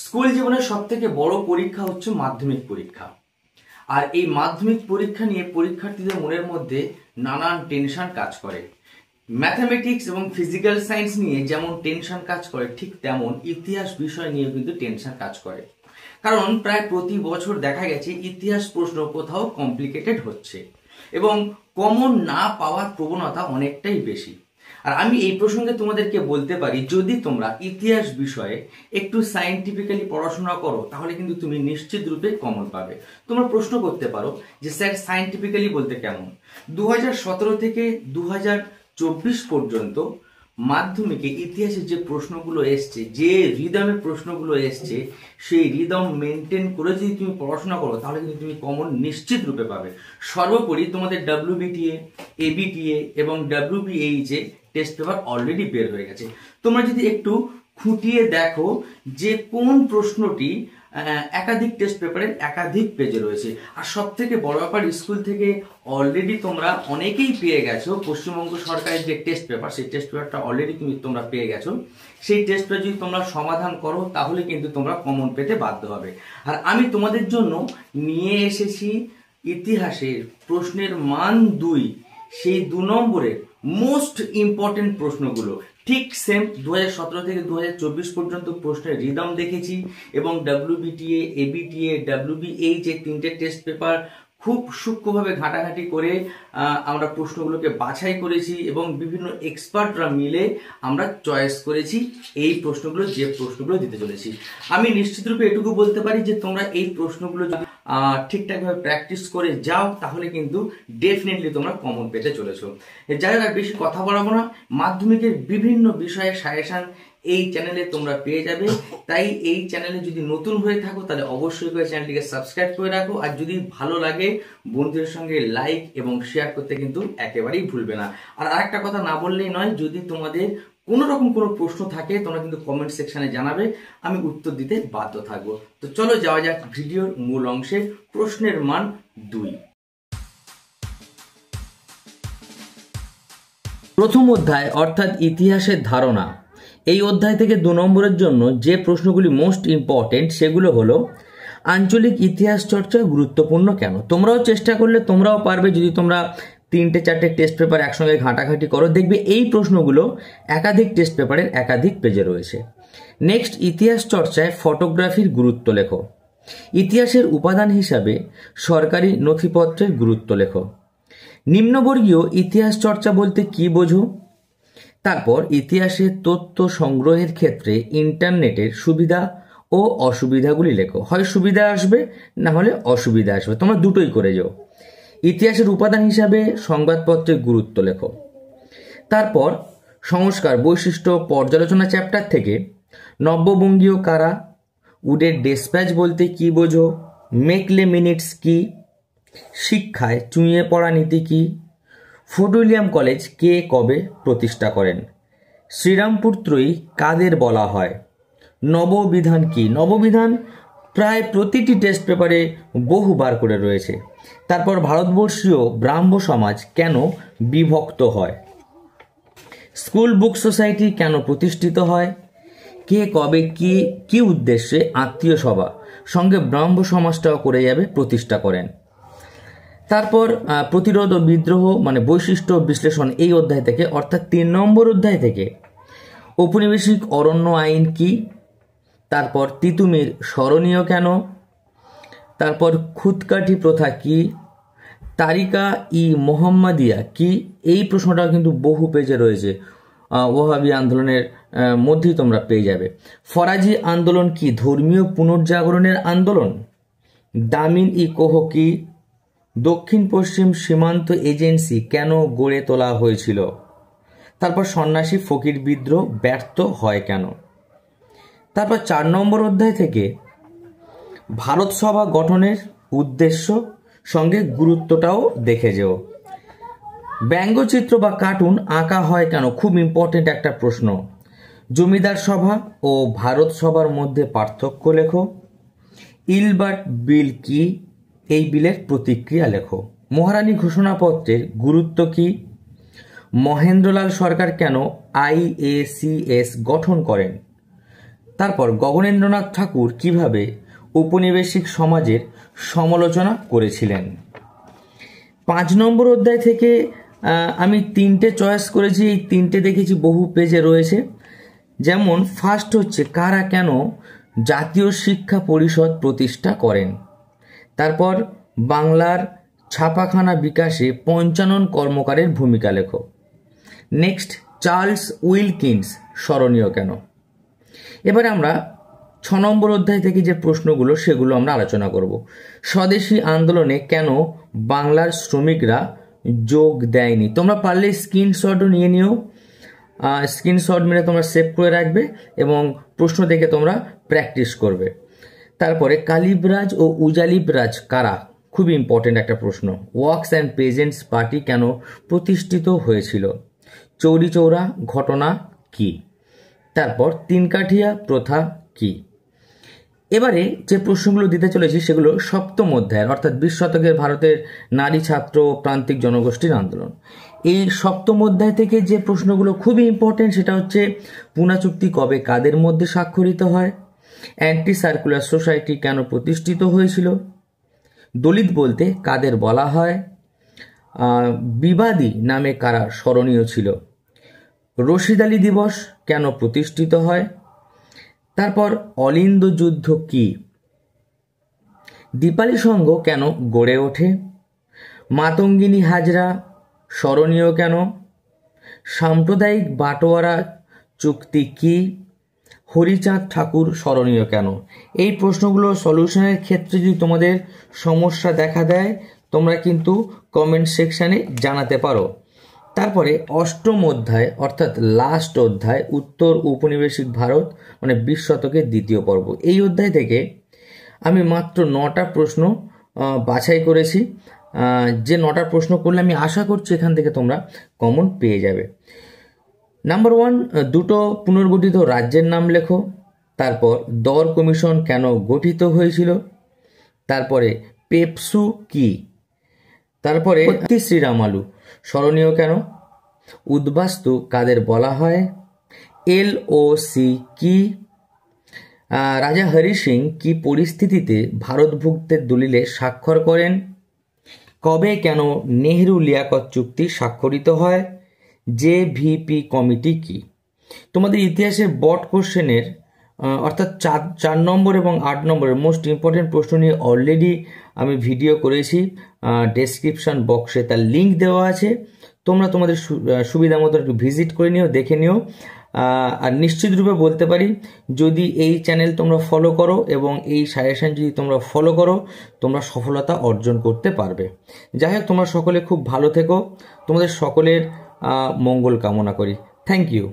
School জীবনের সবথেকে বড় পরীক্ষা হচ্ছে মাধ্যমিক পরীক্ষা। আর এই মাধ্যমিক পরীক্ষা নিয়ে পরীক্ষার্থীদের মনের মধ্যে নানান টেনশন কাজ করে। ম্যাথামেটিক্স এবং ফিজিক্যাল সায়েন্স নিয়ে যেমন টেনশন কাজ করে, ঠিক তেমন ইতিহাস বিষয় নিয়ে কিন্তু টেনশন কাজ করে। কারণ প্রায় প্রতি বছর দেখা গেছে ইতিহাস প্রশ্ন কোথাও কমপ্লিকেটেড হচ্ছে এবং কমন না পাওয়ার প্রবণতা অনেকটাই বেশি। আর আমি এই প্রসঙ্গে তোমাদেরকে বলতে পারি, যদি তোমরা ইতিহাস বিষয়ে একটু সায়েন্টিফিক্যালি পড়াশোনা করো তাহলে কিন্তু তুমি নিশ্চিত রূপে কমন পাবে। তোমরা প্রশ্ন করতে পারো যে স্যার সায়েন্টিফিক্যালি বলতে কেমন? 2017 থেকে 2024 পর্যন্ত মাধ্যমিকে ইতিহাসের যে প্রশ্নগুলো এসছে, যে রিদমে প্রশ্নগুলো এসছে, সেই রিদম মেনটেন করে যদি তুমি পড়াশোনা করো তাহলে কিন্তু তুমি কমন নিশ্চিত রূপে পাবে। সর্বোপরি তোমাদের WBTA, ABTA এবং WBH টেস্ট পেপার অলরেডি বের হয়ে গেছে। তোমরা যদি একটু খুঁটিয়ে দেখো যে কোন প্রশ্নটি একাধিক টেস্ট পেপারের একাধিক পেজে রয়েছে। আর সব থেকে বড় ব্যাপার, স্কুল থেকে অলরেডি তোমরা অনেকেই পেয়ে গেছো পশ্চিমবঙ্গ সরকারের যে টেস্ট পেপার, সেই টেস্ট পেপারটা অলরেডি তোমরা পেয়ে গেছো। সেই টেস্ট পেপার যদি তোমরা সমাধান করো তাহলে কিন্তু তোমরা কমন পেতে বাধ্য হবে। আর আমি তোমাদের জন্য নিয়ে এসেছি ইতিহাসের প্রশ্নের মান 2, সেই 2 নম্বরের মোস্ট ইম্পর্টেন্ট প্রশ্নগুলো। ঠিক সেম 2017 থেকে 2024 পর্যন্ত প্রশ্নের রিদম দেখেছি এবং WBTA, ABTA, WBH এই 3টে টেস্ট পেপার খুব সূক্ষ্মভাবে ঘাটাঘাটি করে আমরা প্রশ্নগুলোকে বাছাই করেছি এবং বিভিন্ন এক্সপার্টরা মিলে আমরা চয়েস করেছি এই প্রশ্নগুলো, যে প্রশ্নগুলো দিতে চলেছি। আমি নিশ্চিত রূপে এটুকু বলতে পারি যে তোমরা এই প্রশ্নগুলো যদি ঠিকঠাকভাবে প্র্যাকটিস করে যাও তাহলে কিন্তু ডেফিনেটলি তোমরা কমন পেতে চলেছো। যাই হোক, আর বেশি কথা বলাবো না। মাধ্যমিকের বিভিন্ন বিষয়ে সাজেশন এই চ্যানেলে তোমরা পেয়ে যাবে। তাই এই চ্যানেলে যদি নতুন হয়ে থাকো তাহলে অবশ্যই করে চ্যানেলটিকে সাবস্ক্রাইব করে রাখো। আর যদি ভালো লাগে বন্ধুদের সঙ্গে লাইক এবং শেয়ার করতে কিন্তু একেবারেই ভুলবে না। আর আরেকটা কথা না বললেই নয়, যদি তোমাদের কোনো রকম কোনো প্রশ্ন থাকে তোমরা কিন্তু কমেন্ট সেকশনে জানাবে, আমি উত্তর দিতে বাধ্য থাকবো। তো চলো যাওয়া যাক ভিডিওর মূল অংশে। প্রশ্নের মান 2। প্রথম অধ্যায় অর্থাৎ ইতিহাসের ধারণা। এই অধ্যায় থেকে 2 নম্বরের জন্য যে প্রশ্নগুলি মোস্ট ইম্পর্টেন্ট সেগুলো হলো, আঞ্চলিক ইতিহাস চর্চা গুরুত্বপূর্ণ কেন? তোমরাও চেষ্টা করলে তোমরাও পারবে যদি তোমরা 3-4টে টেস্ট পেপার একসঙ্গে ঘাটাঘাটি করো। দেখবে এই প্রশ্নগুলো একাধিক টেস্ট পেপারের একাধিক পেজে রয়েছে। নেক্সট, ইতিহাস চর্চায় ফটোগ্রাফির গুরুত্ব লেখো। ইতিহাসের উপাদান হিসাবে সরকারি নথিপত্রের গুরুত্ব লেখো। নিম্নবর্গীয় ইতিহাস চর্চা বলতে কি বোঝো? তারপর ইতিহাসের তথ্য সংগ্রহের ক্ষেত্রে ইন্টারনেটের সুবিধা ও অসুবিধাগুলি লেখো। হয় সুবিধা আসবে না হলে অসুবিধা আসবে, তোমরা দুটোই করে যাও। ইতিহাসের উপাদান হিসাবে সংবাদপত্রের গুরুত্ব লেখো। তারপর সংস্কার বৈশিষ্ট্য পর্যালোচনা চ্যাপ্টার থেকে নব্যবঙ্গীয় কারা, উডের ডেসপ্যাচ বলতে কি বোঝো, মেকলে মিনিটস কি, শিক্ষায় চুঁইয়ে পড়া নীতি কি, ফোর্ট উইলিয়াম কলেজ কে কবে প্রতিষ্ঠা করেন, শ্রীরামপুর ত্রয়ী কাদের বলা হয়, নববিধান কি? নববিধান প্রায় প্রতিটি টেস্ট পেপারে বহুবার করে রয়েছে। তারপর ভারতবর্ষীয় ব্রাহ্ম সমাজ কেন বিভক্ত হয়, স্কুল বুক সোসাইটি কেন প্রতিষ্ঠিত হয়, কে কবে কি উদ্দেশ্যে আত্মীয় সভা সঙ্গে ব্রাহ্ম সমাজটাও করে যাবে প্রতিষ্ঠা করেন। তারপর প্রতিরোধ ও বিদ্রোহ মানে বৈশিষ্ট্য বিশ্লেষণ এই অধ্যায় থেকে, অর্থাৎ 3 নম্বর অধ্যায় থেকে ঔপনিবেশিক অরণ্য আইন কি, তারপর তিতুমির স্মরণীয় কেন, তারপর খুদকাঠি প্রথা কি, তারিকা ই মোহাম্মদিয়া কি, এই প্রশ্নটাও কিন্তু বহু পেজে রয়েছে, ওহাবি আন্দোলনের মধ্যেই তোমরা পেয়ে যাবে। ফরাজি আন্দোলন কি? ধর্মীয় পুনর্জাগরণের আন্দোলন। দামিন ই কোহ কি? দক্ষিণ পশ্চিম সীমান্ত এজেন্সি কেন গড়ে তোলা হয়েছিল। তারপর সন্ন্যাসী ফকির বিদ্রোহ ব্যর্থ হয় কেন। তারপর 4 নম্বর অধ্যায় থেকে ভারত সভা গঠনের উদ্দেশ্য সঙ্গে গুরুত্বটাও দেখে যেও। ব্যঙ্গচিত্র বা কার্টুন আঁকা হয় কেন? খুব ইম্পর্টেন্ট একটা প্রশ্ন। জমিদার সভা ও ভারত সভার মধ্যে পার্থক্য লেখো। ইলবার্ট বিল কি? এই বিলের প্রতিক্রিয়া লেখো। মহারানী ঘোষণাপত্রের গুরুত্ব কি? মহেন্দ্রলাল সরকার কেন IACS গঠন করেন? তারপর গগনেন্দ্রনাথ ঠাকুর কিভাবে ঔপনিবেশিক সমাজের সমালোচনা করেছিলেন। 5 নম্বর অধ্যায় থেকে আমি 3টে চয়েস করেছি, এই 3টে দেখেছি বহু পেজে রয়েছে। যেমন ফার্স্ট হচ্ছে কারা কেন জাতীয় শিক্ষা পরিষদ প্রতিষ্ঠা করেন। তারপর বাংলার ছাপাখানা বিকাশে পঞ্চানন কর্মকারের ভূমিকা লেখো। নেক্সট চার্লস উইলকিন্স স্মরণীয় কেন। এবারে আমরা 6 নম্বর অধ্যায় থেকে যে প্রশ্নগুলো সেগুলো আমরা আলোচনা করব। স্বদেশী আন্দোলনে কেন বাংলার শ্রমিকরা যোগ দেয়নি। তোমরা পারলে স্ক্রিনশটও নিয়ে নিও, স্ক্রিনশট মেরে তোমরা সেভ করে রাখবে এবং প্রশ্ন দেখে তোমরা প্র্যাকটিস করবে। তারপরে কালিবরাজ ও উজালিবরাজ কারা, খুব ইম্পর্টেন্ট একটা প্রশ্ন। ওয়ার্কস অ্যান্ড পেজেন্টস পার্টি কেন প্রতিষ্ঠিত হয়েছিল। চৌরি চৌরা ঘটনা কি। তারপর তিনকাঠিয়া প্রথা কি। এবারে যে প্রশ্নগুলো দিতে চলেছি সেগুলো 7ম অধ্যায়ের, অর্থাৎ 20 শতকের ভারতের নারী ছাত্র প্রান্তিক জনগোষ্ঠীর আন্দোলন। এই 7ম অধ্যায় থেকে যে প্রশ্নগুলো খুবই ইম্পর্টেন্ট সেটা হচ্ছে পুনা চুক্তি কবে কাদের মধ্যে স্বাক্ষরিত হয়, অ্যান্টি সার্কুলার সোসাইটি কেন প্রতিষ্ঠিত হয়েছিল, দলিত বলতে কাদের বলা হয়, বিবাদী নামে কারা স্মরণীয় ছিল, রশিদ আলী দিবস কেন প্রতিষ্ঠিত হয়, তারপর অলিন্দ যুদ্ধ কি, দীপালি সংঘ কেন গড়ে ওঠে, মাতঙ্গিনী হাজরা স্মরণীয় কেন, সাম্প্রদায়িক বাটোয়ারা চুক্তি কি, হরিচাঁদ ঠাকুর স্মরণীয় কেন। এই প্রশ্নগুলো সলিউশনের ক্ষেত্রে যদি তোমাদের সমস্যা দেখা দেয় তোমরা কিন্তু কমেন্ট সেকশানে জানাতে পারো। তারপরে 8ম অধ্যায় অর্থাৎ লাস্ট অধ্যায় উত্তর ঔপনিবেশিক ভারত, মানে 20 শতকের দ্বিতীয় পর্ব। এই অধ্যায় থেকে আমি মাত্র 9টা প্রশ্ন বাছাই করেছি, যে 9টা প্রশ্ন করলে আমি আশা করছি এখান থেকে তোমরা কমন পেয়ে যাবে। নাম্বার 1, দুটো পুনর্গঠিত রাজ্যের নাম লেখো। তারপর দর কমিশন কেন গঠিত হয়েছিল, তারপরে পেপসু কি, তারপরে শ্রীরামালু স্মরণীয় কেন, উদ্বাস্তু কাদের বলা হয়, LOC কি, রাজা হরি সিং কি পরিস্থিতিতে ভারতভুক্তের দলিলে স্বাক্ষর করেন, কবে কেন নেহেরু লিয়াকত চুক্তি স্বাক্ষরিত হয়, JVP কমিটি কি। তোমাদের ইতিহাসের বট কোশ্চেনের অর্থাৎ 4 নম্বর এবং 8 নম্বরের মোস্ট ইম্পর্টেন্ট প্রশ্ন নিয়ে অলরেডি আমি ভিডিও করেছি, ডেসক্রিপশন বক্সে তার লিঙ্ক দেওয়া আছে, তোমরা তোমাদের সুবিধা মতো একটু ভিজিট করে নিও, দেখে নিও। আর নিশ্চিতরূপে বলতে পারি যদি এই চ্যানেল তোমরা ফলো করো এবং এই সাজেশন যদি তোমরা ফলো করো তোমরা সফলতা অর্জন করতে পারবে। যাই হোক তোমরা সকলে খুব ভালো থেকো, তোমাদের সকলের মঙ্গল কামনা করি। Thank you.